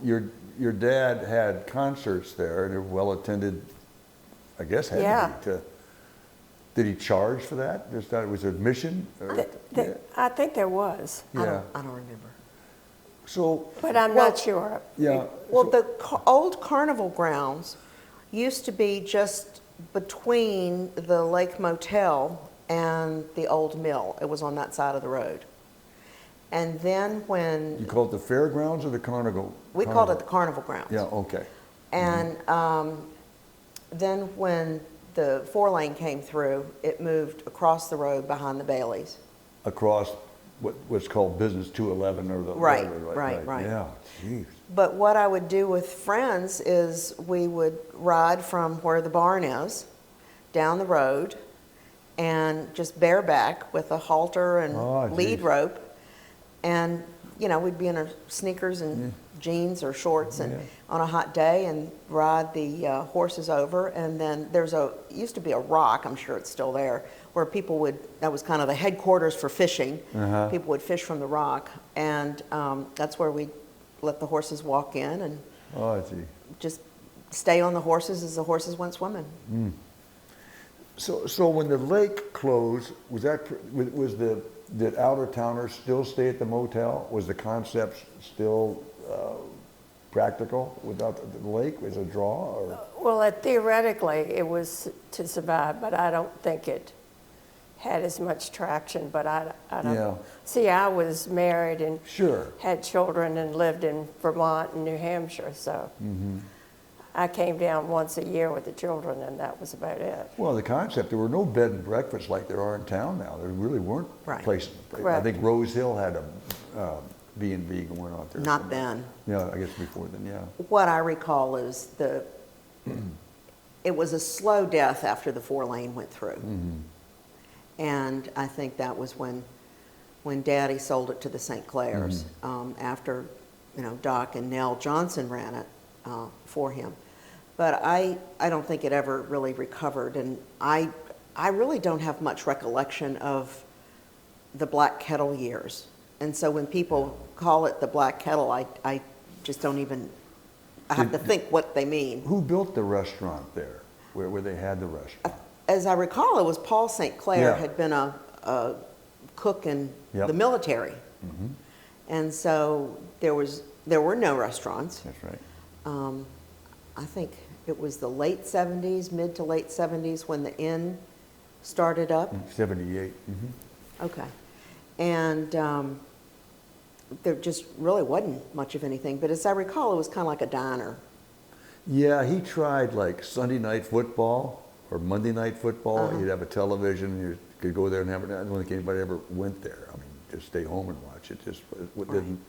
your dad had concerts there, and they were well attended. I guess had to be. Did he charge for that? Just that it was admission? I think there was. Yeah. I don't remember. So, but I'm not sure. Yeah. Well, the old carnival grounds used to be just between the Lake Motel and the old mill. It was on that side of the road. And then when... You call it the fairgrounds or the carnival? We called it the carnival grounds. Yeah, okay. And then when the 4-lane came through, it moved across the road behind the Baileys. Across what's called Business 211 or the... Right. Yeah, jeez. But what I would do with friends is we would ride from where the barn is down the road and just bareback with a halter and lead rope. And, you know, we'd be in our sneakers and jeans or shorts and on a hot day and ride the horses over. And then used to be a rock, I'm sure it's still there, where people would, that was kind of the headquarters for fishing. People would fish from the rock. And that's where we'd let the horses walk in and just stay on the horses as the horses went swimming. So when the lake closed, did out-of-towners still stay at the motel? Was the concept still practical without the lake? Was it a draw? Or? Well, theoretically, it was to survive, but I don't think it had as much traction. But I don't know. See, I was married and had children and lived in Vermont and New Hampshire, so I came down once a year with the children, and that was about it. Well, the concept, there were no bed and breakfasts like there are in town now. There really weren't places. I think Rose Hill had a B&B going on there. Not then. Yeah, I guess before then, yeah. What I recall is it was a slow death after the 4-lane went through. And I think that was when Daddy sold it to the St. Clairs after, you know, Doc and Nell Johnson ran it for him. But I don't think it ever really recovered, and I really don't have much recollection of the Black Kettle years. And so when people call it the Black Kettle, I just don't even, I have to think what they mean. Who built the restaurant there, where they had the restaurant? As I recall, it was Paul St. Clair had been a cook in the military. And so there were no restaurants. That's right. I think it was the late 70s, mid to late 70s when the inn started up. 78. Okay. And there just really wasn't much of anything. But as I recall, it was kind of like a diner. Yeah, he tried like Sunday night football or Monday night football. He'd have a television, and you could go there and have it. I don't think anybody ever went there. I mean, just stay home and watch it. Just didn't.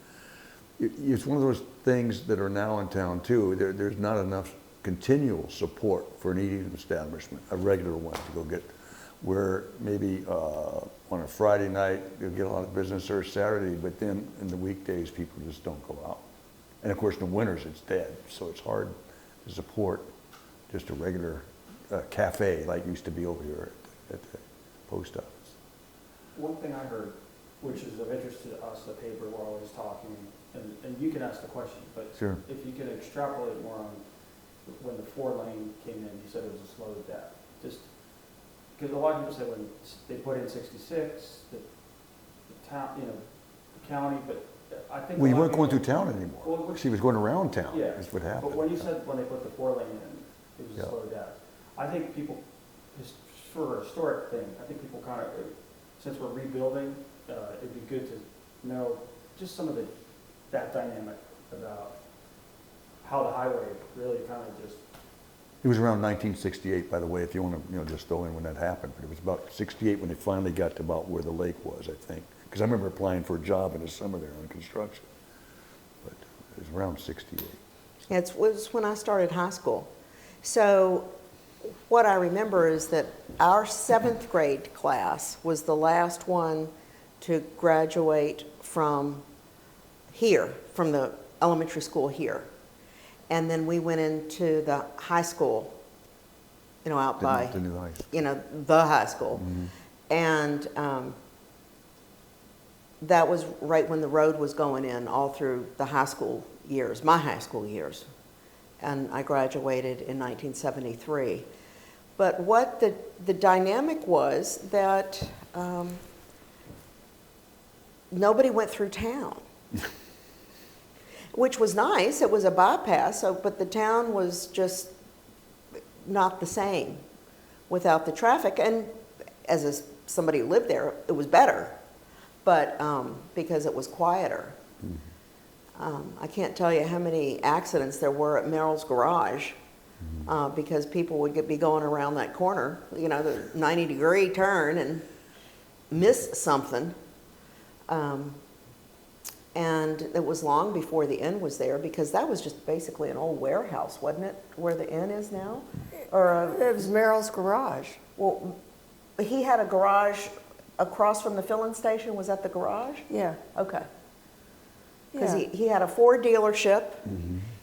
It's one of those things that are now in town too. There's not enough continual support for an eating establishment, a regular one to go get, where maybe on a Friday night you'll get a lot of business, or Saturday, but then in the weekdays people just don't go out. And of course in the winters it's dead, so it's hard to support just a regular cafe like used to be over here at the post office. One thing I heard, which is of interest to us, the paper, we're always talking, and you can ask the question, but if you could extrapolate more on when the 4-lane came in, you said it was a slow death. Just because a lot of people say when they put in 66, the town, you know, the county, but I think we weren't going through town anymore. Well, she was going around town. Yeah, that's what happened. But when you said when they put the 4-lane in, it was a slow death. I think people, for a historic thing, I think people kind of, since we're rebuilding, it'd be good to know just some of that dynamic about how the highway really kind of just... It was around 1968, by the way, if you want to, just throw in when that happened. But it was about 68 when they finally got to about where the lake was, I think. Because I remember applying for a job in the summer there on construction. But it was around 68. Yeah, it was when I started high school. So what I remember is that our 7th grade class was the last one to graduate from here, from the elementary school here. And then we went into the high school, out by, the new high school. The high school. And that was right when the road was going in all through the high school years, my high school years. And I graduated in 1973. But what the dynamic was that nobody went through town, which was nice. It was a bypass, but the town was just not the same without the traffic. And as somebody who lived there, it was better, but because it was quieter. I can't tell you how many accidents there were at Merrill's garage because people would be going around that corner, the 90-degree turn, and miss something. And it was long before the inn was there, because that was just basically an old warehouse, wasn't it, where the inn is now? Or it was Merrill's garage. Well, he had a garage across from the filling station. Was that the garage? Yeah. Okay. Because he had a Ford dealership.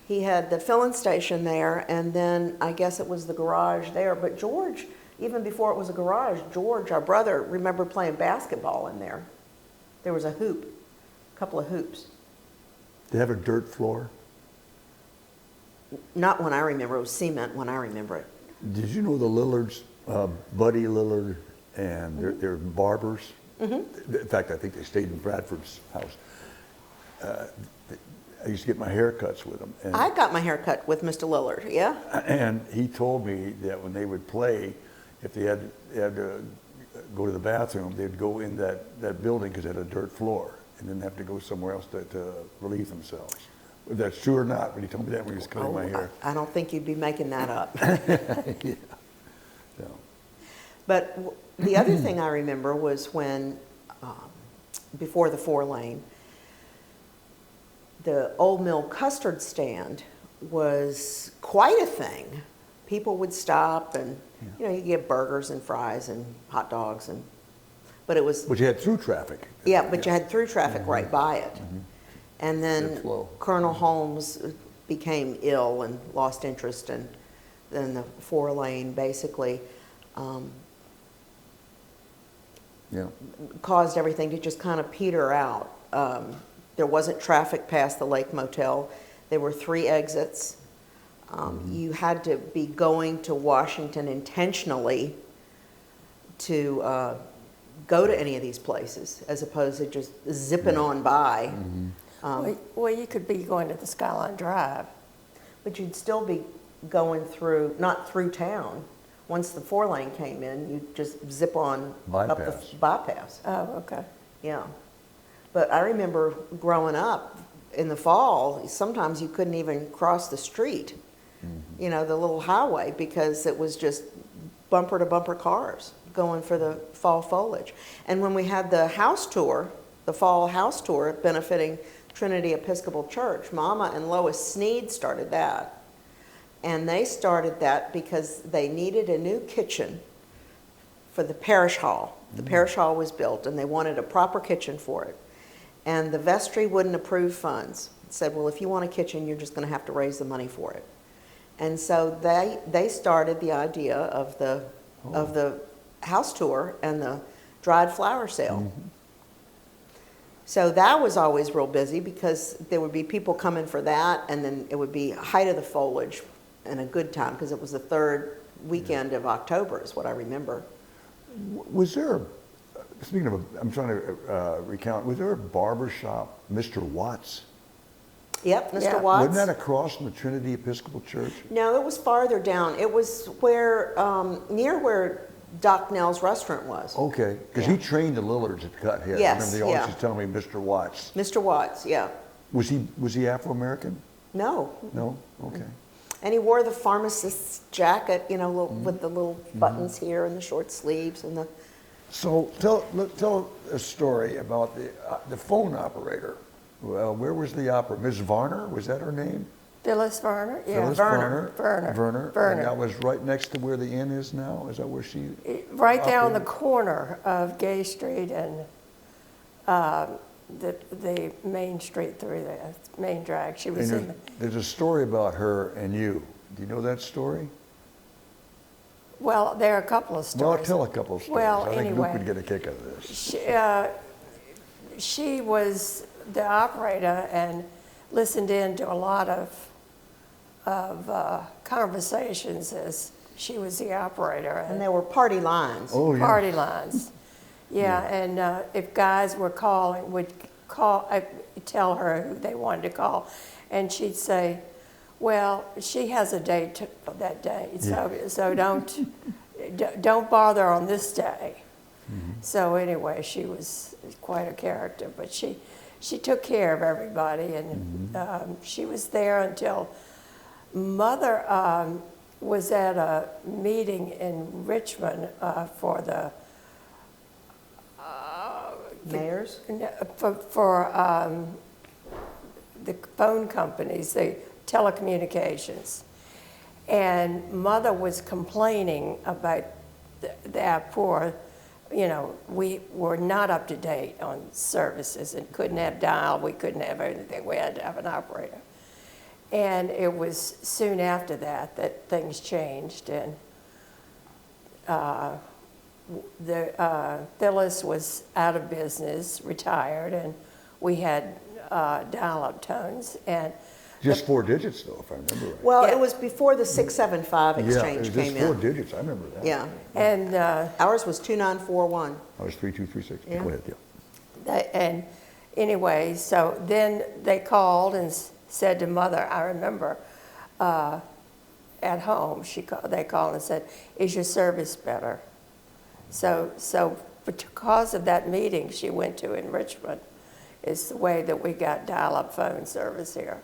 He had the filling station there, and then I guess it was the garage there. But George, even before it was a garage, George, our brother, remembered playing basketball in there. There was a hoop. Couple of hoops. They have a dirt floor? Not when I remember. It was cement when I remember it. Did you know the Lillards, Buddy Lillard, and they're barbers? In fact, I think they stayed in Bradford's house. I used to get my haircuts with them. And I got my hair cut with Mr. Lillard, yeah. And he told me that when they would play, if they had to go to the bathroom, they'd go in that building because it had a dirt floor, and then have to go somewhere else to relieve themselves. If that's true or not, but he told me that when he was cutting my hair. I don't think you'd be making that up. Yeah. So. But the other thing I remember was when, before the 4-lane, the Old Mill custard stand was quite a thing. People would stop and, you get burgers and fries and hot dogs, but it was... But you had through traffic. Yeah, but you had through traffic right by it. And then Colonel Holmes became ill and lost interest, and then the 4-lane basically caused everything to just kind of peter out. There wasn't traffic past the Lake Motel. There were 3 exits. You had to be going to Washington intentionally to go to any of these places, as opposed to just zipping on by. Well, you could be going to the Skyline Drive. But you'd still be going through, not through town. Once the 4-lane came in, you'd just zip on up the bypass. Oh, okay. Yeah. But I remember growing up in the fall, sometimes you couldn't even cross the street, the little highway, because it was just bumper to bumper cars going for the fall foliage. And when we had the house tour, the fall house tour benefiting Trinity Episcopal Church, Mama and Lois Sneed started that. And they started that because they needed a new kitchen for the parish hall. The parish hall was built, and they wanted a proper kitchen for it. And the vestry wouldn't approve funds. It said, well, if you want a kitchen, you're just going to have to raise the money for it. And so they started the idea of the house tour and the dried flower sale. So that was always real busy, because there would be people coming for that, and then it would be height of the foliage and a good time, because it was the 3rd weekend of October is what I remember. Was there, speaking of, I'm trying to recount, was there a barber shop, Mr. Watts? Yep, Mr. Watts. Wasn't that across from the Trinity Episcopal Church? No, it was farther down. It was where, near where Doc Nell's restaurant was. Okay, because he trained the Lillards at cut hair. Yes, I remember they always used to tell me Mr. Watts. Mr. Watts, yeah. Was he Afro-American? No. No? Okay. And he wore the pharmacist's jacket, with the little buttons here and the short sleeves and the... So tell a story about the phone operator. Well, where was the operator? Ms. Varner, was that her name? Phyllis Varner? Yeah. Phyllis Varner. And that was right next to where the inn is now? Is that where she... Right there on the corner of Gay Street and the main street through there, main drag. She was in... There's a story about her and you. Do you know that story? Well, there are a couple of stories. Well, tell a couple of stories. Well, I think anyway, Luke would get a kick out of this. She was the operator, and listened in to a lot of conversations as she was the operator. And there were party lines. Oh, yeah. Party lines. Yeah, and if guys were calling, would call, I'd tell her who they wanted to call, and she'd say, well, she has a date that day, so don't bother on this day. Mm-hmm. So anyway, she was quite a character, but she took care of everybody, and she was there until Mother was at a meeting in Richmond for the Mayors? For the phone companies, the telecommunications. And Mother was complaining about that poor, we were not up to date on services and couldn't have dial, we couldn't have anything, we had to have an operator. And it was soon after that things changed, and Phyllis was out of business, retired, and we had dial-up tones. And just 4 digits, though, if I remember right. Well, it was before the 675 exchange came in. Yeah, it was just 4 digits. I remember that. Yeah. And ours was 2941. I was 3236. Yeah. Go ahead, yeah. And anyway, so then they called and said to Mother, I remember at home, they called and said, is your service better? So because of that meeting she went to in Richmond, is the way that we got dial-up phone service here.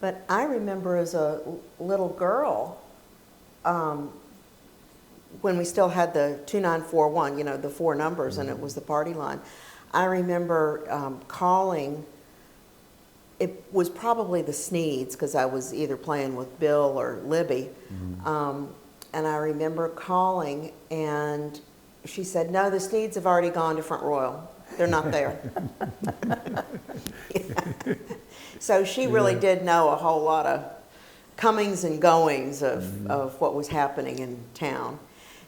But I remember as a little girl, when we still had the 2941, the 4 numbers, and it was the party line, I remember calling. It was probably the Sneeds, because I was either playing with Bill or Libby. And I remember calling, and she said, no, the Sneeds have already gone to Front Royal. They're not there. So she really did know a whole lot of comings and goings of what was happening in town.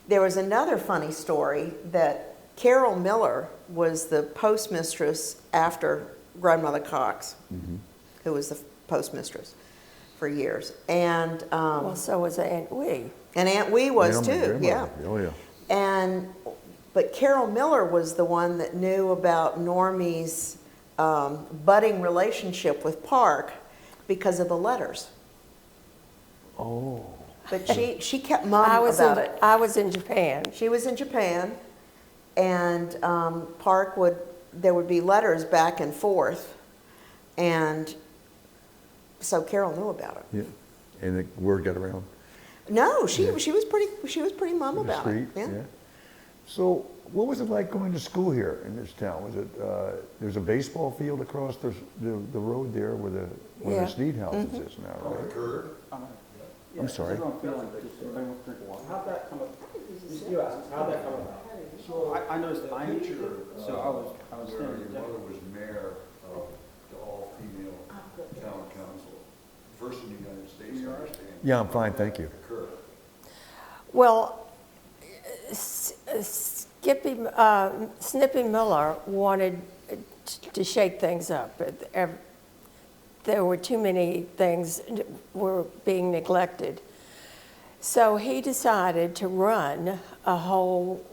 There was another funny story that Carol Miller was the postmistress after Grandmother Cox, who was the postmistress for years. And well, so was Aunt Wee. And Aunt Wee was too, yeah. Oh, yeah. But Carol Miller was the one that knew about Normie's budding relationship with Park because of the letters. Oh. But she kept mum about it. I was in Japan. She was in Japan, and Park there would be letters back and forth, and so Carol knew about it. Yeah, and the word got around. No, she was pretty mum about it. Yeah. So, what was it like going to school here in this town? Was it there's a baseball field across the road there where the Sneed houses is now, right? I'm sorry. How'd that come about? You asked, how'd that come about? So I noticed that I'm sure. So I was Your thinking. mother was mayor of the all-female town council, first in the United States. You understand? Yeah, I'm fine, thank you. Well, Snippy Miller wanted to shake things up. There were too many things were being neglected. So he decided to run a whole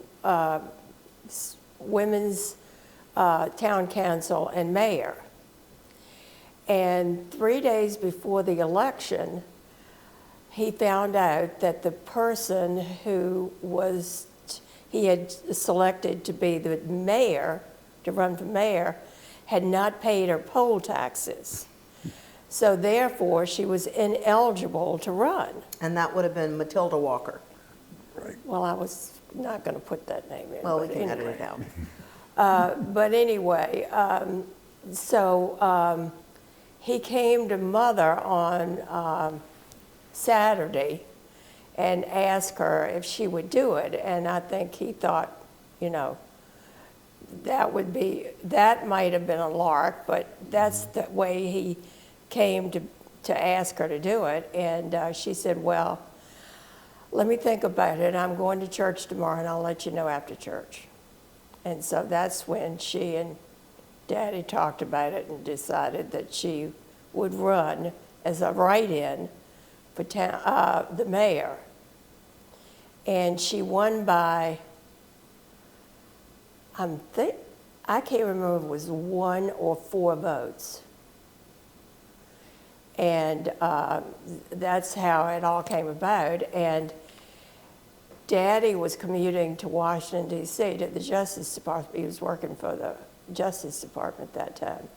women's town council and mayor. And 3 days before the election, he found out that the person who he had selected to be the mayor, to run for mayor, had not paid her poll taxes. So therefore, she was ineligible to run. And that would have been Matilda Walker. Right. Well, I was not going to put that name in. Well, we but can anyway. edit it out. But anyway, so he came to Mother on Saturday and asked her if she would do it. And I think he thought, that might have been a lark, but that's the way he came to ask her to do it. And she said, well, let me think about it. I'm going to church tomorrow, and I'll let you know after church. And so that's when she and Daddy talked about it and decided that she would run as a write-in for the mayor. And she won by, I can't remember if it was 1 or 4 votes. And that's how it all came about. And Daddy was commuting to Washington, D.C. to the Justice Department. He was working for the Justice Department at that time.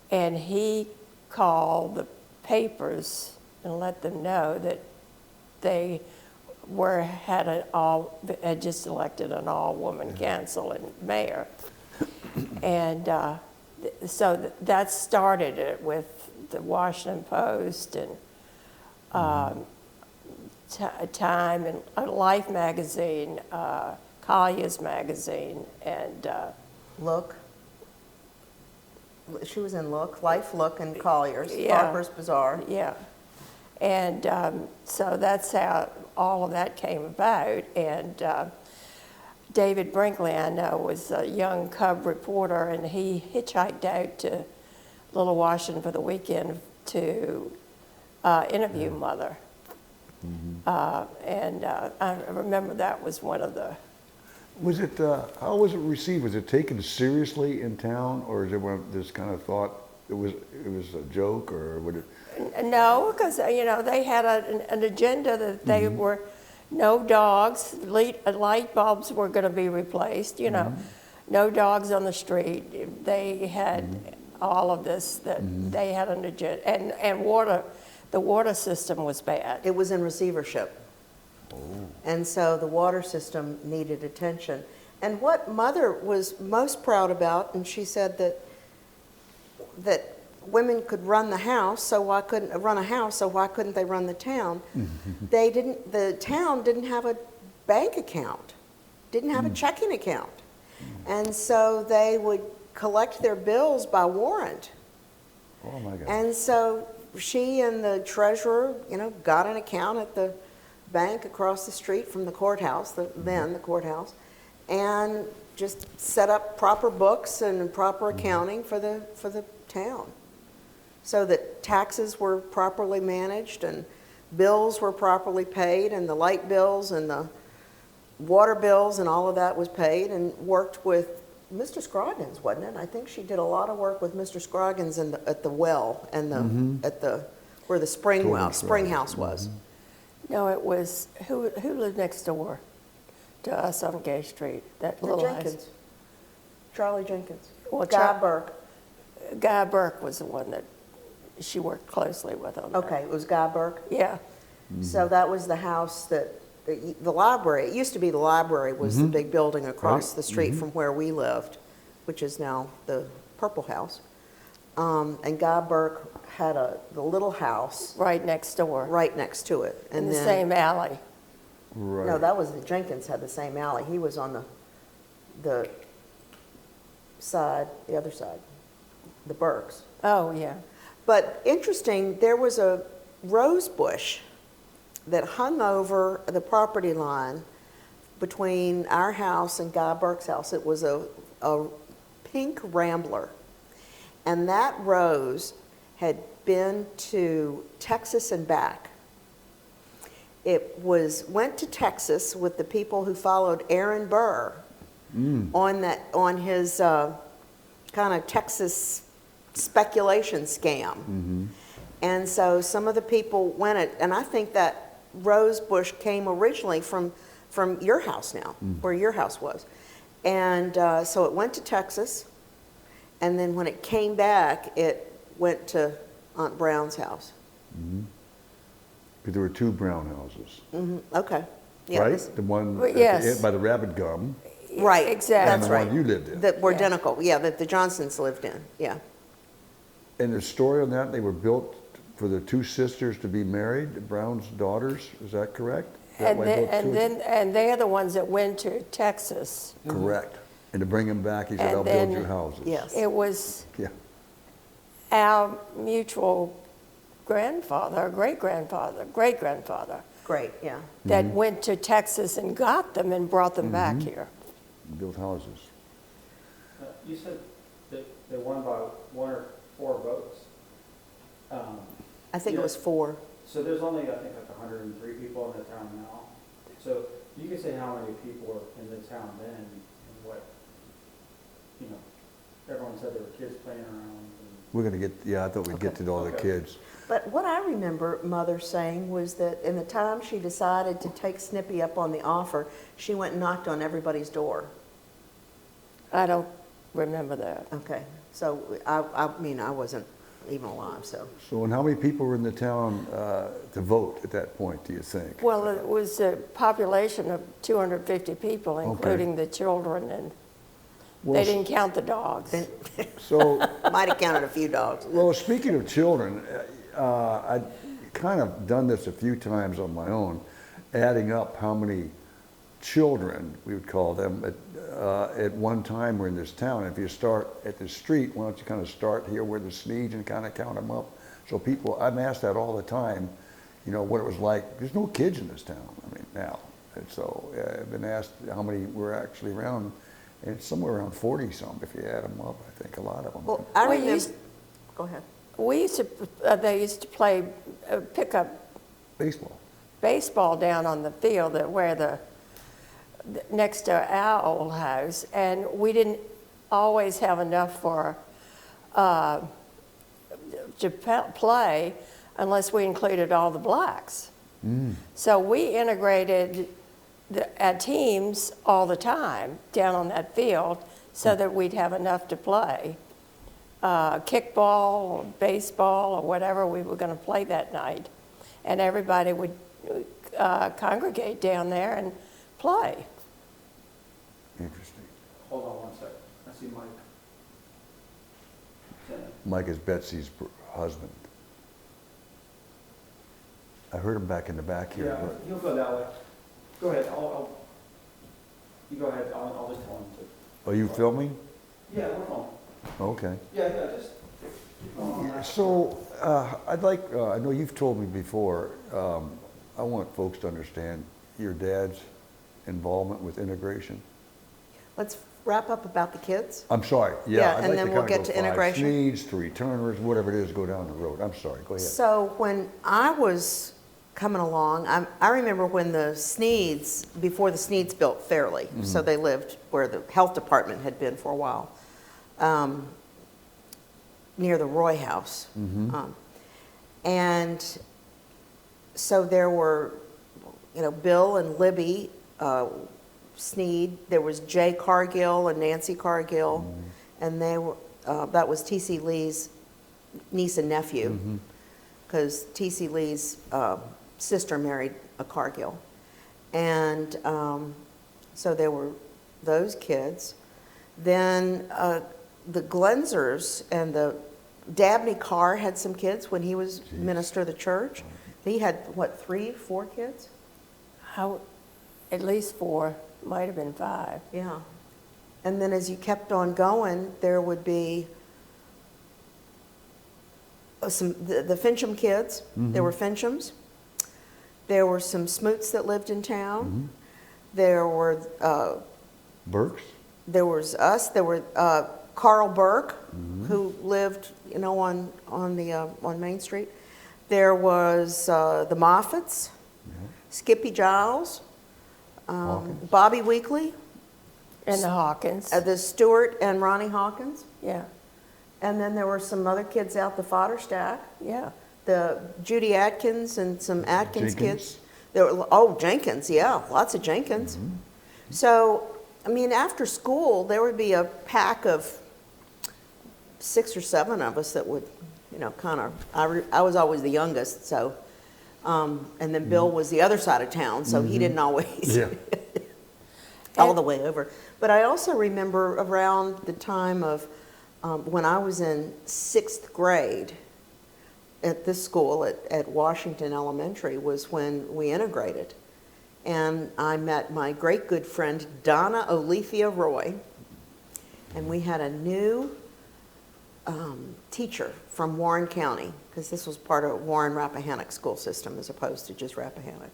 And he called the papers and let them know that they had just elected an all-woman council and mayor. And so that started it with the Washington Post and Time and Life magazine, Collier's magazine, and Look. She was in Look, Life, Look, and Collier's, yeah, Harper's Bazaar. Yeah. And so that's how all of that came about. And David Brinkley, I know, was a young cub reporter, and he hitchhiked out to Little Washington for the weekend to interview Mother. And I remember that was one of the... Was it, how was it received? Was it taken seriously in town, or is everyone just kind of thought it was a joke, or would it? No, because, they had an agenda that they were no dogs, light bulbs were going to be replaced, no dogs on the street. They had all of this, that they had an agenda, and water, the water system was bad. It was in receivership. And so the water system needed attention. And what Mother was most proud about, and she said that women could run the house, so why couldn't they run the town? The town didn't have a bank account, didn't have a checking account. And so they would collect their bills by warrant. Oh my God. And so she and the treasurer, got an account at the bank across the street from the courthouse, the courthouse, and just set up proper books and proper accounting for the town, so that taxes were properly managed and bills were properly paid, and the light bills and the water bills and all of that was paid, and worked with Mr. Scroggins, wasn't it? I think she did a lot of work with Mr. Scroggins at the well and where the spring house was. No, it was, who lived next door to us on Gay Street? That little Jenkins. Charlie Jenkins. Well, Guy Burke. Guy Burke was the one that she worked closely with on that. Okay, it was Guy Burke? Yeah. So that was the house that, the library, it used to be the library was the big building across the street from where we lived, which is now the Purple House. And Guy Burke had the little house. Right next door. Right next to it. In the same alley. Right. No, that was, Jenkins had the same alley. He was on the side, the other side, the Burkes. Oh, yeah. But interesting, there was a rose bush that hung over the property line between our house and Guy Burke's house. It was a pink rambler. And that rose had been to Texas and back. It went to Texas with the people who followed Aaron Burr on his kind of Texas speculation scam. And so some of the people went it, and I think that rose bush came originally from your house now, where your house was. And so it went to Texas, and then when it came back, it went to Aunt Brown's house. Because there were 2 Brown houses. Okay. Yeah, right? The one yes. by the Rabbit Gum. Right. Exactly. And the That's one you lived in. That were identical. Yeah, that the Johnsons lived in. Yeah. And the story on that, they were built for the 2 sisters to be married, the Brown's daughters. Is that correct? And they're the ones that went to Texas. Correct. And to bring them back, he said, I'll build your houses. Yes. It was Yeah. our mutual grandfather, or great-grandfather, Great, yeah. that went to Texas and got them and brought them back here. Built houses. You said that they won by 1 or 4 votes. I think it was 4. So there's only, I think, like 103 people in the town now. So you can say how many people were in the town then, and what, you know, everyone said there were kids playing around. We're going to get, yeah, I thought we'd get to all the kids. But what I remember Mother saying was that in the time she decided to take Snippy up on the offer, she went and knocked on everybody's door. I don't remember that. Okay, so I mean, I wasn't even alive, so. So, and how many people were in the town to vote at that point, do you think? Well, it was a population of 250 people, including the children, and they didn't count the dogs. So, might have counted a few dogs. Well, speaking of children, I've kind of done this a few times on my own, adding up how many children, we would call them, at one time were in this town. If you start at the street, why don't you kind of start here where the Sneeds and kind of count them up? So people, I'm asked that all the time, you know, what it was like. There's no kids in this town, I mean, now. And so I've been asked how many were actually around, and it's somewhere around 40-some if you add them up, I think, a lot of them. Well, I remember, go ahead. We used to, they used to play pickup baseball down on the field where next to our old house, and we didn't always have enough for to play unless we included all the blacks. So we integrated our teams all the time down on that field so that we'd have enough to play. Kickball or baseball or whatever we were going to play that night. And everybody would congregate down there and play. Interesting. Hold on one second. I see Mike. Mike is Betsy's husband. I heard him back in the back here. Yeah, he'll go that way. Go ahead. You go ahead. I'll just tell him to. Are you filming? Yeah, we're filming. Okay. Yeah, just keep going on that. So I'd like, I know you've told me before, I want folks to understand your dad's involvement with integration. Let's wrap up about the kids. I'm sorry. Yeah, I'd and like then to we'll kind get of to go 5 integration. Sneeds, 3 Turners, whatever it is, go down the road. I'm sorry. Go ahead. So when I was coming along, I remember when the Sneeds, before the Sneeds built Fairleigh, so they lived where the health department had been for a while, near the Roy House. And so there were, you know, Bill and Libby Sneed. There was Jay Cargill and Nancy Cargill, and they were that was T.C. Lee's niece and nephew, because T.C. Lee's sister married a Cargill, and so there were those kids. Then the Glenzers and the Dabney Carr had some kids when he was minister of the church. He had, what, 3, 4 kids? At least 4, might have been 5. Yeah. And then as you kept on going, there would be the Fincham kids. There were Finchams. There were some Smoots that lived in town. There were Burks? There was us. There were Carl Burke, who lived, you know, on Main Street. There was the Moffats, Skippy Giles, Bobby Weekly, and the Hawkins. The Stewart and Ronnie Hawkins. Yeah. And then there were some other kids out the fodder stack. Yeah. The Judy Atkins and some Atkins kids. There were, Jenkins, yeah, lots of Jenkins. So, I mean, after school, there would be a pack of 6 or 7 of us that would, you know, kind of, I was always the youngest, so, and then Bill was the other side of town, so he didn't always all the way over. But I also remember around the time of when I was in 6th grade at this school at Washington Elementary was when we integrated. And I met my great good friend, Donna Olethea Roy, and we had a new teacher from Warren County, because this was part of Warren Rappahannock school system as opposed to just Rappahannock.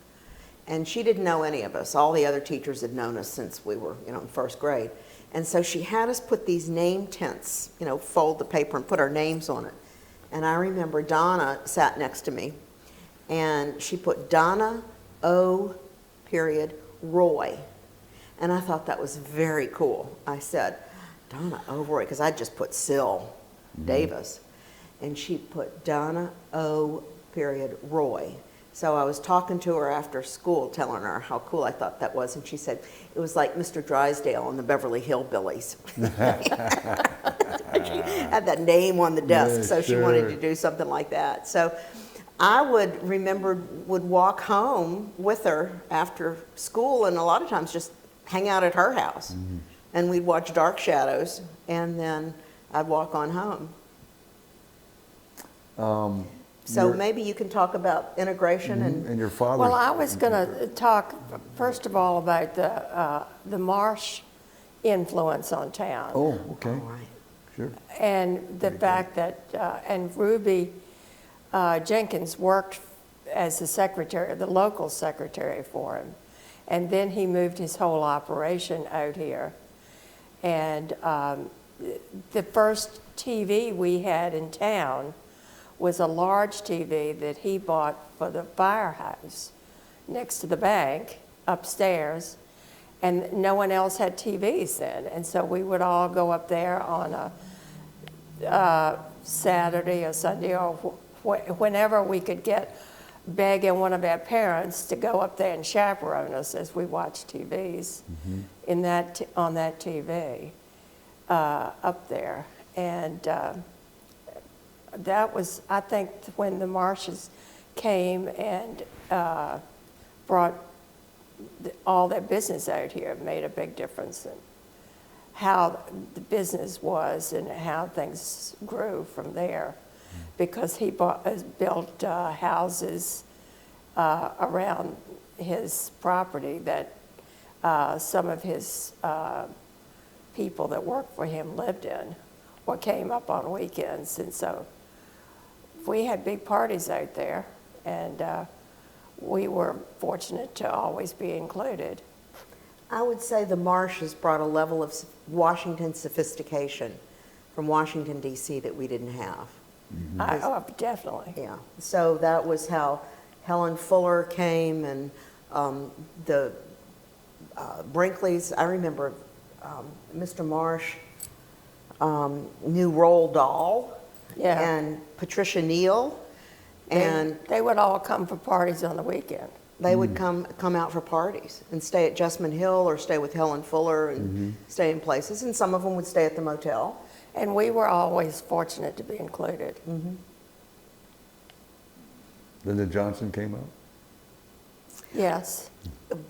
And she didn't know any of us. All the other teachers had known us since we were, you know, in 1st grade. And so she had us put these name tents, you know, fold the paper and put our names on it. And I remember Donna sat next to me, and she put Donna O. Roy. And I thought that was very cool. I said, Donna O. Roy, because I just put Syl Davis. And she put Donna O. Roy. So I was talking to her after school, telling her how cool I thought that was, and she said it was like Mr. Drysdale and the Beverly Hillbillies. She had that name on the desk, so she wanted to do something like that. So I would walk home with her after school, and a lot of times just hang out at her house, and we'd watch Dark Shadows, and then I'd walk on home. So maybe you can talk about integration and your father. Well, I was going to talk first of all about the Marsh influence on town. Oh, okay. All right. Sure. And the fact that and Ruby Jenkins worked as the secretary, the local secretary for him, and then he moved his whole operation out here. And the first TV we had in town was a large TV that he bought for the firehouse next to the bank upstairs, and no one else had TVs then. And so we would all go up there on a Saturday or Sunday or whenever we could get begging one of our parents to go up there and chaperone us as we watched TVs on that TV up there. And that was, I think, when the Marshes came and brought all their business out here, it made a big difference in how the business was and how things grew from there. Because he built houses around his property that some of his people that worked for him lived in or came up on weekends. And so we had big parties out there, and we were fortunate to always be included. I would say the Marshes brought a level of Washington sophistication from Washington, D.C. that we didn't have. Oh, definitely. Yeah. So that was how Helen Fuller came, and the Brinkleys. I remember Mr. Marsh knew Roald Dahl and Patricia Neal, and they would all come for parties on the weekend. They would come out for parties and stay at Jessamine Hill or stay with Helen Fuller and stay in places, and some of them would stay at the motel. And we were always fortunate to be included. Lyndon Johnson came out? Yes.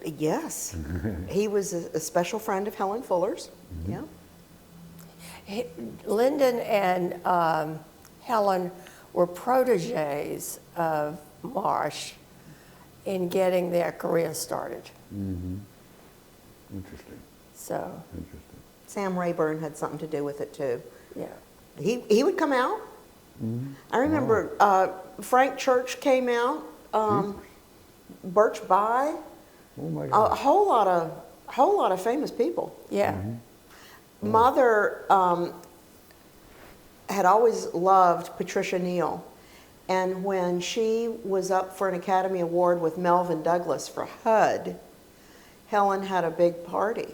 Yes. He was a special friend of Helen Fuller's. Yeah. Lyndon and Helen were proteges of Marsh in getting their career started. Interesting. So. Interesting. Sam Rayburn had something to do with it too. Yeah. He would come out. I remember Frank Church came out. Birch By. Oh my God. A whole lot of famous people. Yeah. Mother had always loved Patricia Neal, and when she was up for an Academy Award with Melvin Douglas for HUD, Helen had a big party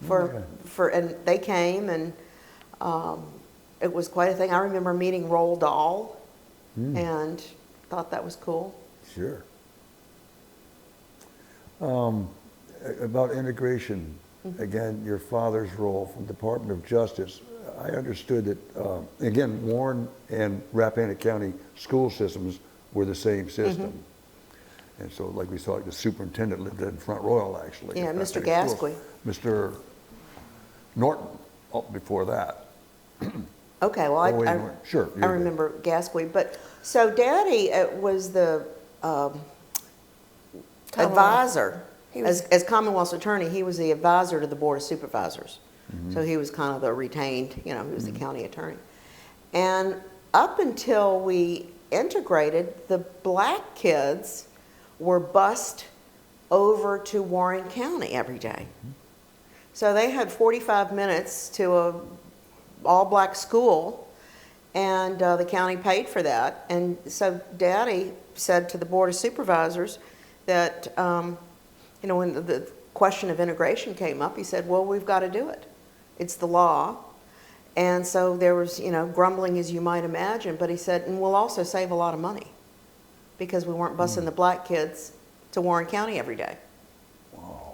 and they came, and it was quite a thing. I remember meeting Roald Dahl and thought that was cool. Sure. About integration, again, your father's role from Department of Justice, I understood that, again, Warren and Rappahannock County school systems were the same system. And so, like we saw, the superintendent lived in Front Royal, actually. Yeah, Mr. Gasquey. Mr. Norton, before that. Okay, well, I remember Gasquey. But, so Daddy was the advisor. As Commonwealth's attorney, he was the advisor to the Board of Supervisors. So he was kind of the retained, he was the county attorney. And up until we integrated, the black kids were bused over to Warren County every day. So they had 45 minutes to a all-black school, And the county paid for that. And so Daddy said to the Board of Supervisors that, when the question of integration came up, he said, well, we've got to do it. It's the law. And so there was, grumbling as you might imagine, but he said, and we'll also save a lot of money because we weren't busing the black kids to Warren County every day. Wow.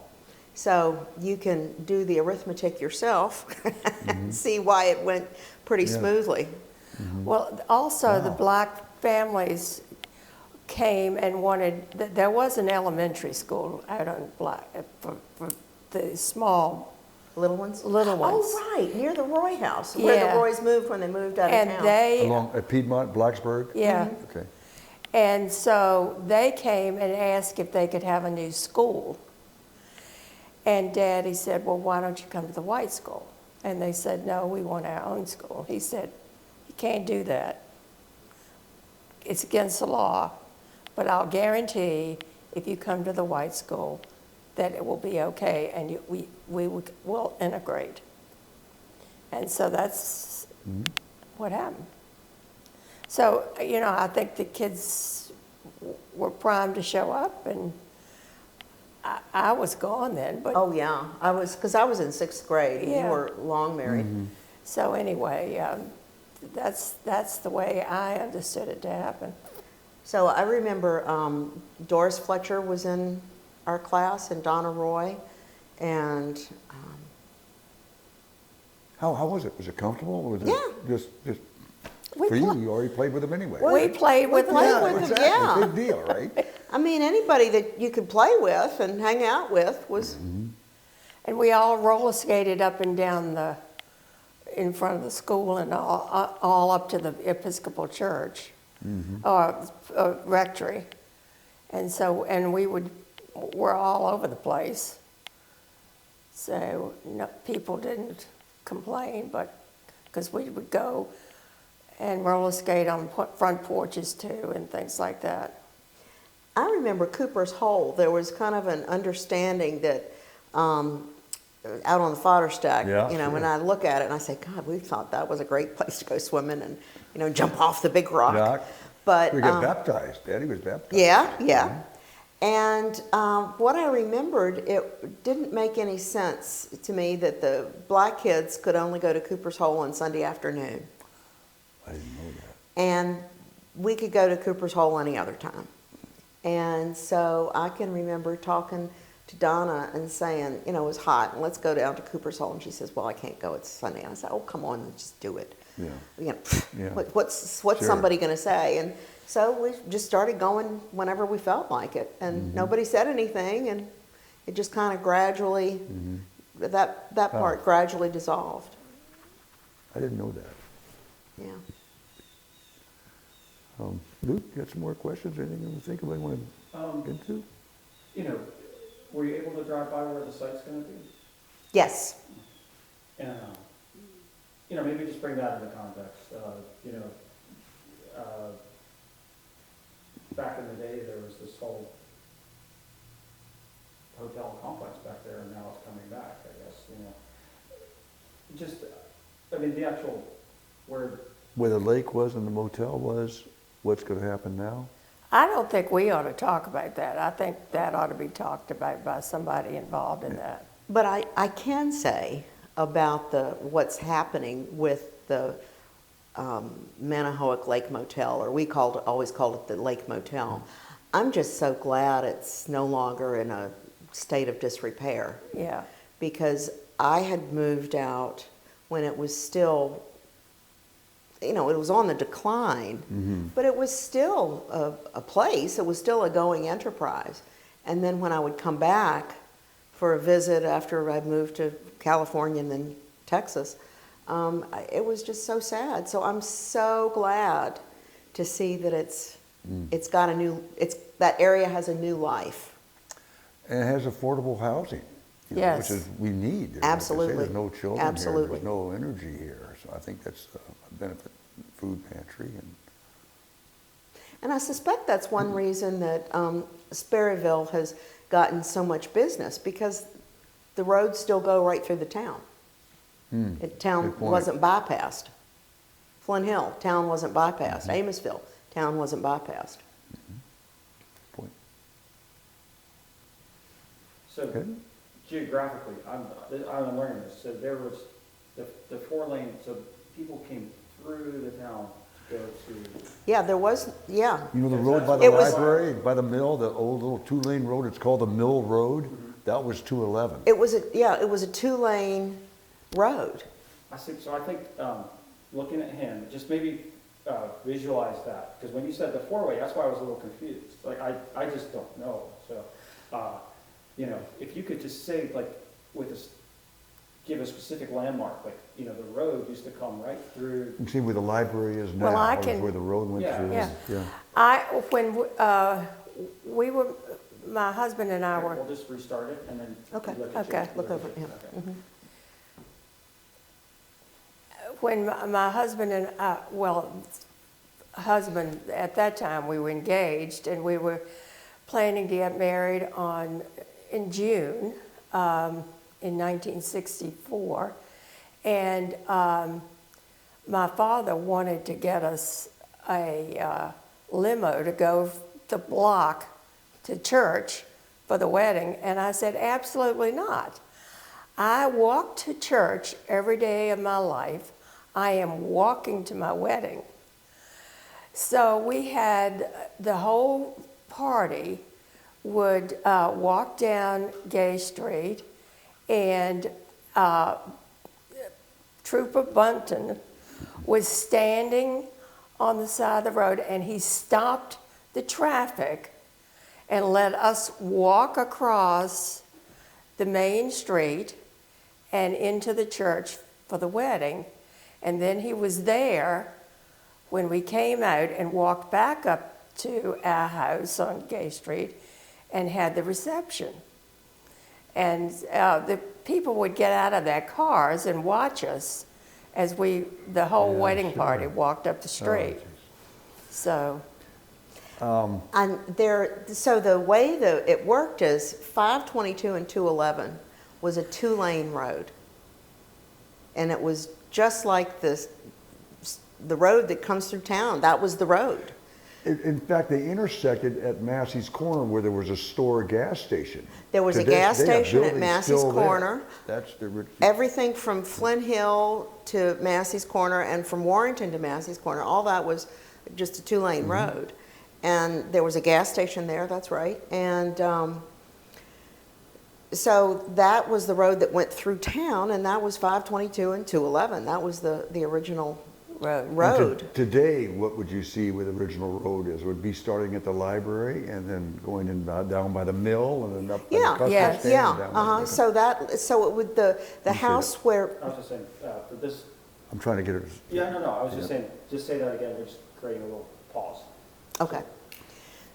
So you can do the arithmetic yourself and see why it went pretty smoothly. Mm-hmm. Well, also the black families came and wanted, there was an elementary school out on for the small Little ones? Little ones. Oh, right, near the Roy house, where the Roys moved when they moved out of town. Along at Piedmont, Blacksburg? Yeah. Okay. And so they came and asked if they could have a new school. And Daddy said, well, why don't you come to the white school? And they said, no, we want our own school. He said, you can't do that. It's against the law, but I'll guarantee if you come to the white school that it will be okay and we will integrate. And so that's what happened. So, I think the kids were primed to show up, and I was gone then. But oh, yeah. Because I was in 6th grade, and you were long married. Mm-hmm. So anyway, that's the way I understood it to happen. So I remember Doris Fletcher was in our class, and Donna Roy, and how was it? Was it comfortable? Was it just we for you already played with them anyway? We played with them. Exactly. Yeah. Big deal, right? I mean, anybody that you could play with and hang out with was. And we all roller skated up and down in front of the school and all up to the Episcopal Church or rectory, and we're all over the place. So people didn't complain, but because we would go and roller skate on front porches too and things like that. I remember Cooper's Hole. There was kind of an understanding that out on the fodder stack, when I look at it and I say, God, we thought that was a great place to go swimming and, jump off the big rock. Doc, but we got baptized. Daddy was baptized. Yeah. And what I remembered, it didn't make any sense to me that the black kids could only go to Cooper's Hole on Sunday afternoon. I didn't know that. And we could go to Cooper's Hole any other time. And so I can remember talking to Donna and saying, it was hot, and let's go down to Cooper's Hole. And she says, well, I can't go, it's Sunday. And I said, oh, come on, just do it. Yeah. What's somebody going to say? And so we just started going whenever we felt like it. And nobody said anything, and it just kind of gradually, that part gradually dissolved. I didn't know that. Yeah. Luke, you got some more questions? Anything you think about you want to get into? Were you able to drive by where the site's going to be? Yes. And, maybe just bring that into context. Back in the day, there was this whole hotel complex back there, and now it's coming back, I guess, the actual, where the lake was and the motel was, what's going to happen now? I don't think we ought to talk about that. I think that ought to be talked about by somebody involved in that. But I can say about what's happening with the Mannahoac Lake Motel, or we always called it the Lake Motel. I'm just so glad it's no longer in a state of disrepair. Yeah. Because I had moved out when it was still, it was on the decline, but it was still a place. It was still a going enterprise. And then when I would come back for a visit after I moved to California and then Texas, it was just so sad. So I'm so glad to see that it's got that area has a new life. And it has affordable housing, yes. Which is we need. Absolutely. There's no children Absolutely. here. There's no energy here. So I think that's a benefit. Food pantry and I suspect that's one reason that Sperryville has gotten so much business, because the roads still go right through the town. The town wasn't bypassed Flint Hill, town wasn't bypassed. Amosville, town wasn't bypassed. Point. So Okay. geographically, I'm learning this. So there was the 4-lane, so people came through the town to go to. Yeah, there was, yeah. You know the road by the It was- library, by the mill, the old little 2-lane road, it's called the Mill Road? That was 211. It was a 2-lane road. I think looking at him, just maybe visualize that. Because when you said the 4-way, that's why I was a little confused. Like, I just don't know. So, you know, if you could just say, like, give a specific landmark, like, you know, the road used to come right through. You can see where the library is now, Well, I is can- where the road went Yeah. through. Yeah. When we were, my husband and I were, We'll just restart it and then. Okay. look at Okay. Look over it, yeah. Okay. when my husband and I, husband, at that time, we were engaged, and we were planning to get married in June in 1964. And my father wanted to get us a limo to go the block to church for the wedding, and I said, absolutely not. I walk to church every day of my life. I am walking to my wedding. So we had the whole party would walk down Gay Street, and Trooper Bunton was standing on the side of the road, and he stopped the traffic and let us walk across the main street and into the church for the wedding. And then he was there when we came out and walked back up to our house on Gay Street and had the reception. And the people would get out of their cars and watch us as the whole wedding party walked up the street. So. And so the way it worked is 522 and 211 was a 2-lane road. And it was just like the road that comes through town. That was the road. In fact, they intersected at Massey's Corner where there was a store gas station. There was a gas station at Massey's Corner. That's the original. Everything from Flint Hill to Massey's Corner and from Warrington to Massey's Corner, all that was just a 2-lane road. And there was a gas station there, that's right. And so that was the road that went through town, and that was 522 and 211. That was the original road. Today, what would you see where the original road is? Would it be starting at the library and then going in down by the mill and then up by the custard stand and down by the- So it would the house where I was just saying, for this. I'm trying to get it. Yeah, no, I was just saying, just say that again, we're just creating a little pause. Okay.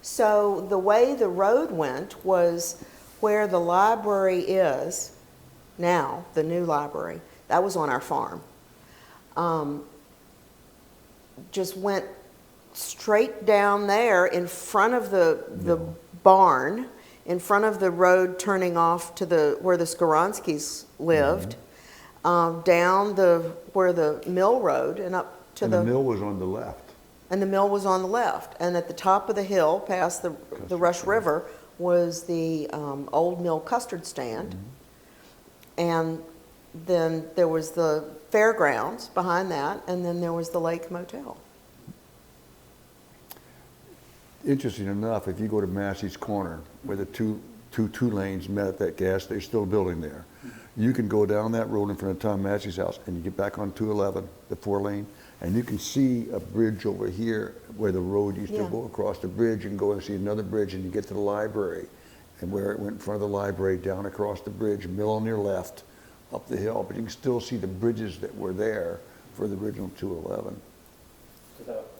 So the way the road went was where the library is now, the new library, that was on our farm. Just went straight down there in front of the barn, in front of the road turning off to where the Skoronskis lived, down where the mill road and up to the mill was on the left. And the mill was on the left. And at the top of the hill, past the Rush River, was the old mill custard stand. And then there was the fairgrounds behind that, and then there was the Lake Motel. Interesting enough, if you go to Massey's Corner, where the two lanes met at that gas, they're still building there. You can go down that road in front of Tom Massey's house, and you get back on 211, the 4-lane, and you can see a bridge over here where the road used to go across the bridge and go and see another bridge, and you get to the library, and where it went in front of the library, down across the bridge, mill on your left, up the hill, but you can still see the bridges that were there for the original 211.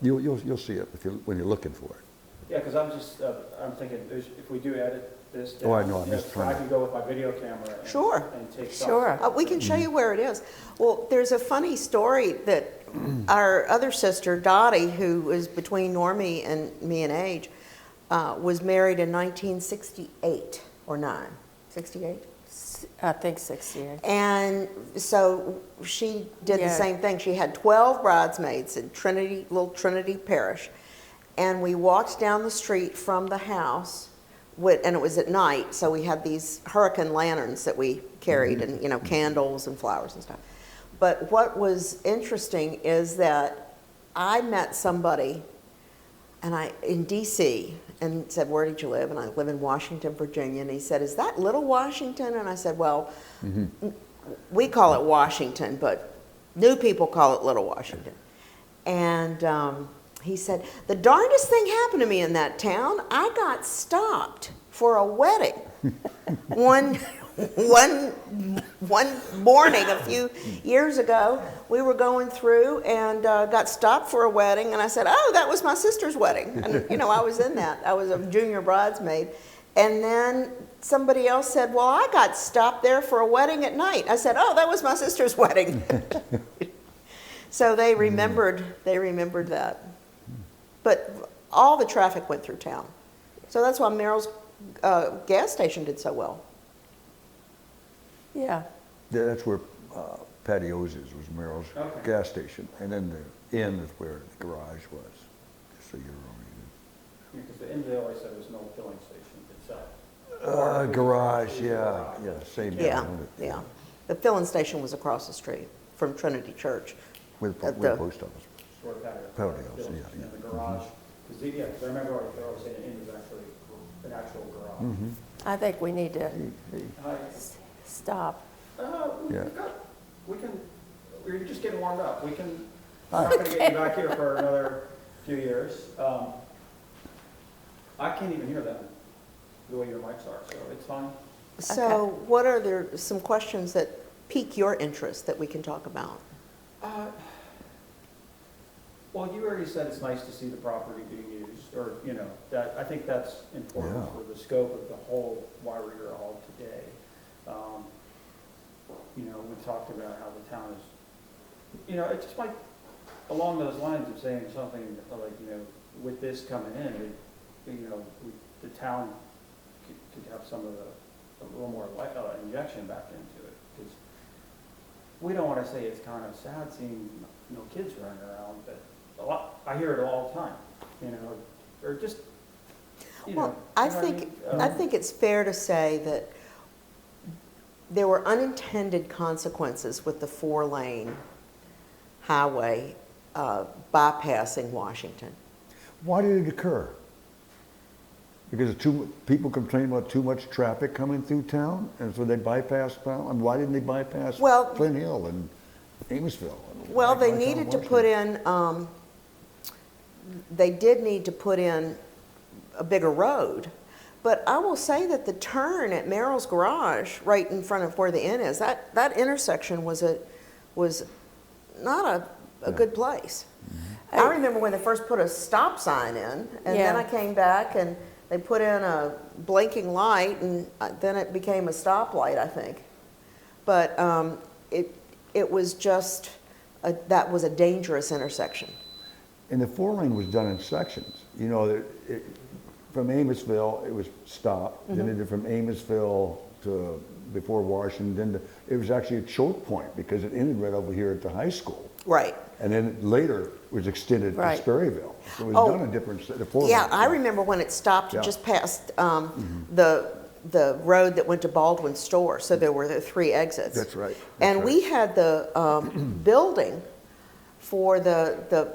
You'll see it when you're looking for it. Yeah, because I'm thinking, if we do edit this down, Oh, I know, I'm just trying I can go with my video camera and take shots. Sure. We can show you where it is. Well, there's a funny story that our other sister, Dottie, who is between Normie and me in age, was married in 1968 or 9. 68? I think 68. And so she did the Yeah. same thing. She had 12 bridesmaids in Trinity, little Trinity Parish. And we walked down the street from the house, and it was at night, so we had these hurricane lanterns that we carried, and, you know, candles and flowers and stuff. But what was interesting is that I met somebody in D.C., and said, "Where did you live?" And I live in Washington, Virginia. And he said, "Is that Little Washington?" And I said, "Well, we call it Washington, but new people call it Little Washington." And he said, "The darndest thing happened to me in that town. I got stopped for a wedding one morning a few years ago. We were going through and got stopped for a wedding." And I said, "Oh, that was my sister's wedding." And, you know, I was in that. I was a junior bridesmaid. And then somebody else said, "Well, I got stopped there for a wedding at night." I said, "Oh, that was my sister's wedding." So they remembered that. But all the traffic went through town. So that's why Merrill's gas station did so well. Yeah. That's where Patty O's was Merrill's gas station. And then the inn is where the garage was, just so you're on. Because the inn, they always said there was no filling station itself. Garage, yeah, same. Yeah. The filling station was across the street from Trinity Church. With the post office. Sort of Patio, in the garage. Because I remember they always saying the inn was actually an actual garage. I think we need to stop. We're just getting warmed up. We're not going to get you back here for another few years. I can't even hear them the way your mics are, so it's fine. So what are there some questions that pique your interest that we can talk about? Well, you already said it's nice to see the property being used, or, you know, that, I think that's important for the scope of the whole, why we're here all today. You know, we talked about how the town is, you know, it's just like along those lines of saying something like, you know, with this coming in, you know, the town could have some of a little more injection back into it, because we don't want to say it's kind of sad seeing no kids running around, but I hear it all the time, you know, or just, you know. I think it's fair to say that there were unintended consequences with the 4-lane highway bypassing Washington. Why did it occur? Because people complained about too much traffic coming through town, and so they bypassed town? And why didn't they bypass Flint Hill and Amosville? Well, they needed to put in, they did need to put in a bigger road. But I will say that the turn at Merrill's Garage, right in front of where the inn is, that intersection was not a good place. Mm-hmm. I remember when they first put a stop sign in, and then I came back and they put in a blinking light, and then it became a stoplight, I think. But it was just, that was a dangerous intersection. And the 4-lane was done in sections. You know, from Amosville, it was stopped. Mm-hmm. Then it did from Amosville to before Washington. It was actually a choke point because it ended right over here at the high school. Right. And then later it was extended to Sperryville. So it was done a different set of 4-lane. Yeah, I remember when it stopped just past the road that went to Baldwin's store. So there were the 3 exits. That's right. We had the building for the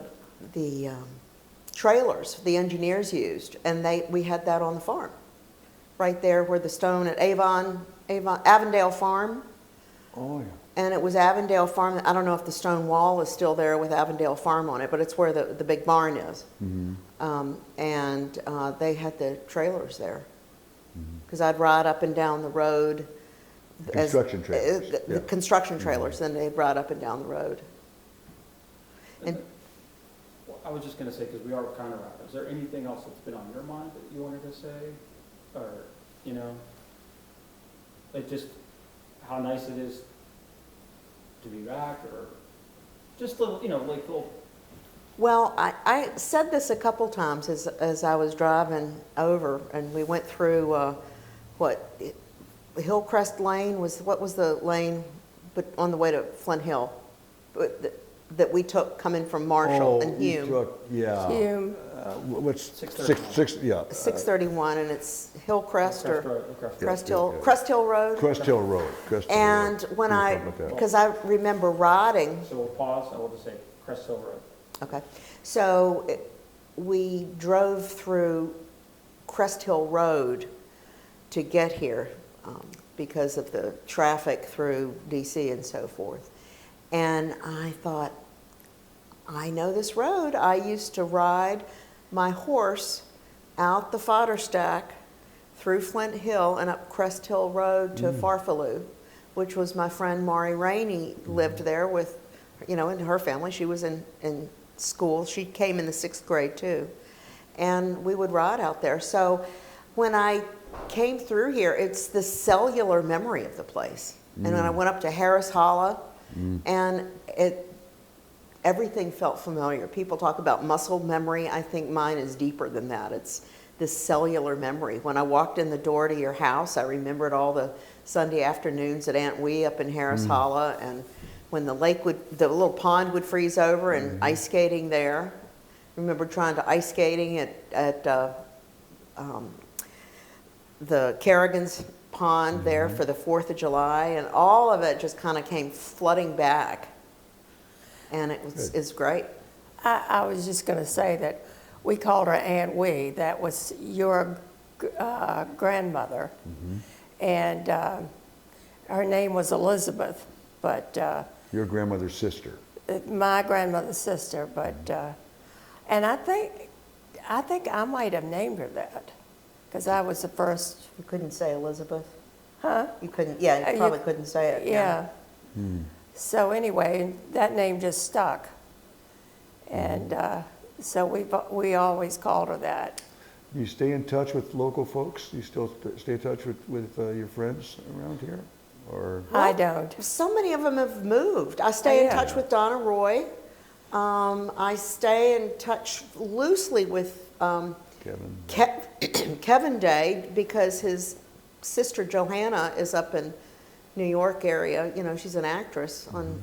trailers the engineers used, and we had that on the farm, right there where the stone at Avondale Farm. Oh yeah. And it was Avondale Farm. I don't know if the stone wall is still there with Avondale Farm on it, but it's where the big barn is. Mm-hmm. They had the trailers there, because I'd ride up and down the road. Construction trailers. The construction trailers, then they'd ride up and down the road. And I was just going to say, because we are kind of wrapping, is there anything else that's been on your mind that you wanted to say? Or, you know, like just how nice it is to be back, or just little, you know, like little. Well, I said this a couple times as I was driving over, and we went through Hillcrest Lane what was the lane but on the way to Flint Hill that we took coming from Marshall and Hume? Hume. What's 631. 631, and it's Hillcrest Crest or Road, Crest Crest Road. Hill, Yeah. Crest Hill Road. Crest Hill Road. And when because I remember riding. So we'll pause, and we'll just say Crest Hill Road. Okay, so we drove through Crest Hill Road to get here because of the traffic through DC and so forth. And I thought, I know this road. I used to ride my horse out the fodder stack through Flint Hill and up Crest Hill Road to Farfaloo, which was my friend Maury Rainey lived there with, and her family. She was in school. She came in the 6th grade too. And we would ride out there. So when I came through here, it's the cellular memory of the place. And then I went up to Harris Hollow, and everything felt familiar. People talk about muscle memory. I think mine is deeper than that. It's this cellular memory. When I walked in the door to your house, I remembered all the Sunday afternoons at Aunt Wee up in Harris Hollow, and when the little pond would freeze over and ice skating there. I remember trying to ice skating at the Kerrigan's pond there for the 4th of July, and all of it just kind of came flooding back. And it's great. I was just going to say that we called her Aunt Wee. That was your grandmother. And her name was Elizabeth, but... your grandmother's sister. My grandmother's sister, but... and I think I might have named her that, because I was the first... You couldn't say Elizabeth? Huh? You couldn't, you probably couldn't say it. Yeah. So anyway, that name just stuck. And so we always called her that. You stay in touch with local folks? You still stay in touch with your friends around here? Or I don't. So many of them have moved. I stay in touch with Donna Roy. I stay in touch loosely with Kevin Day, because his sister Johanna is up in New York area. She's an actress on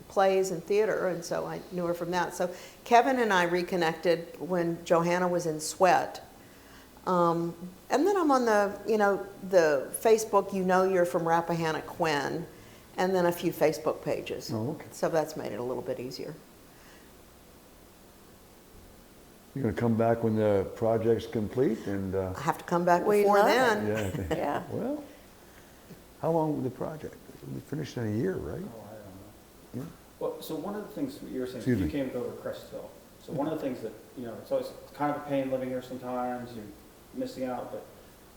plays and theater, and so I knew her from that. So Kevin and I reconnected when Johanna was in Sweat. And then I'm on the Facebook, you're from Rappahannock Quinn, and then a few Facebook pages. Oh, okay. So that's made it a little bit easier. You're going to come back when the project's complete? And I have to come back We before love then. it. Yeah. Well, how long was the project? We finished in a year, right? Oh, I don't know. Yeah. Well, so one of the things you were saying, Excuse you me. came over Crest Hill. So one of the things that, it's always kind of a pain living here sometimes, you're missing out, but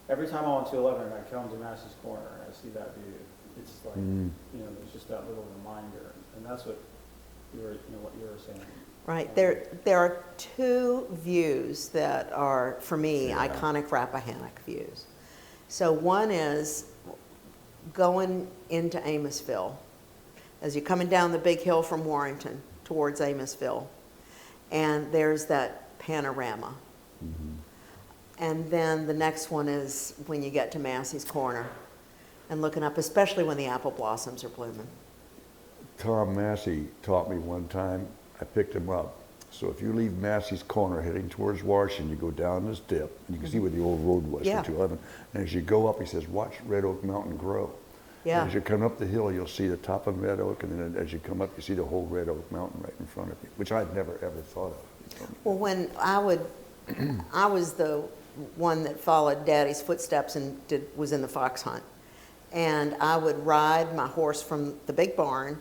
every time I'm on 211 and I come to Massey's Corner and I see that view, it's like, there's just that little reminder. And that's what what you were saying. Right. There are two views that are, for me, iconic Rappahannock views. So one is going into Amosville, as you're coming down the big hill from Warrington towards Amosville, and there's that panorama. And then the next one is when you get to Massey's Corner and looking up, especially when the apple blossoms are blooming. Tom Massey taught me one time. I picked him up. So if you leave Massey's Corner heading towards Washington, you go down this dip, and you can see where the old road was Yeah. for 211. And as you go up, he says, watch Red Oak Mountain grow. Yeah. And as you come up the hill, you'll see the top of Red Oak, and then as you come up, you see the whole Red Oak Mountain right in front of you, which I'd never, ever thought of. Well, when I was the one that followed Daddy's footsteps and was in the fox hunt. And I would ride my horse from the big barn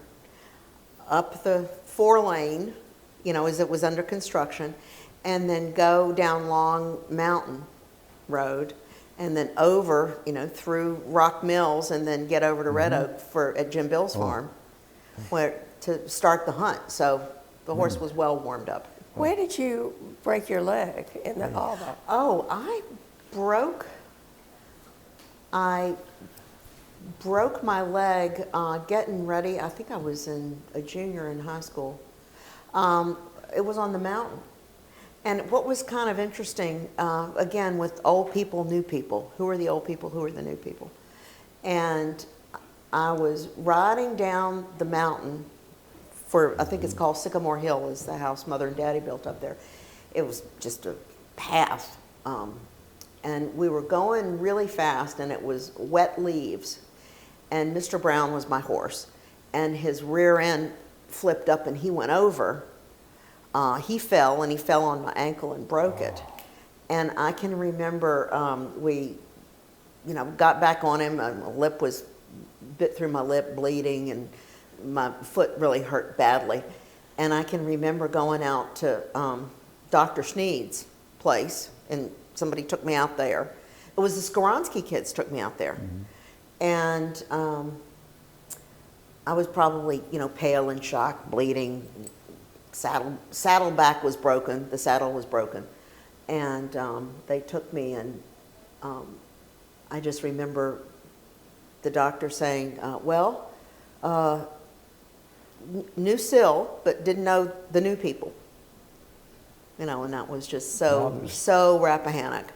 up the 4-lane, as it was under construction, and then go down Long Mountain Road, and then over, through Rock Mills, and then get over to Red Oak at Jim Bill's farm, to start the hunt. So the horse was well warmed up. Where did you break your leg in all that? Oh, I broke my leg getting ready. I think I was a junior in high school. It was on the mountain. And what was kind of interesting, again, with old people, new people, who are the old people, who are the new people? And I was riding down the mountain I think it's called Sycamore Hill, is the house Mother and Daddy built up there. It was just a path. And we were going really fast, and it was wet leaves. And Mr. Brown was my horse. And his rear end flipped up, and he went over. He fell, and he fell on my ankle and broke it. And I can remember we, got back on him. My lip was bit through my lip, bleeding, and my foot really hurt badly. And I can remember going out to Dr. Sneed's place, and somebody took me out there. It was the Skoronsky kids took me out there. And I was probably, pale and shocked, bleeding. Saddleback was broken. The saddle was broken. And they took me, and I just remember the doctor saying, knew Sil, but didn't know the new people. And that was just so Rappahannock.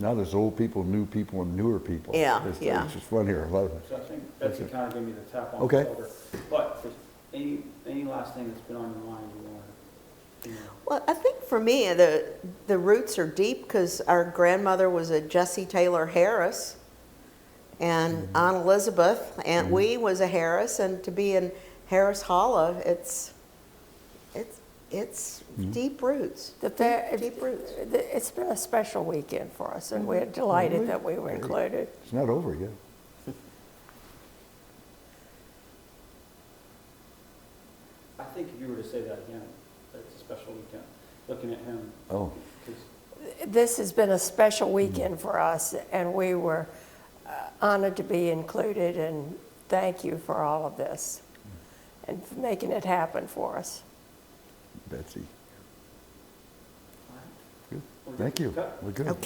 Now there's old people, new people, and newer people. Yeah, It's just fun here. I love it. So I think Betsy kind of gave me the tap on Okay. the shoulder. But any last thing that's been on your mind you want to? Well, I think for me, the roots are deep because our grandmother was a Jessie Taylor Harris, and Aunt Elizabeth, Aunt Wee was a Harris, and to be in Harris Hollow, it's deep roots. Deep roots. It's been a special weekend for us, and we're delighted that we were included. It's not over yet. I think if you were to say that again, that it's a special weekend, looking at him. Oh. This has been a special weekend for us, and we were honored to be included, and thank you for all of this and for making it happen for us. Betsy. All right. Good. Thank you. We're good. Okay.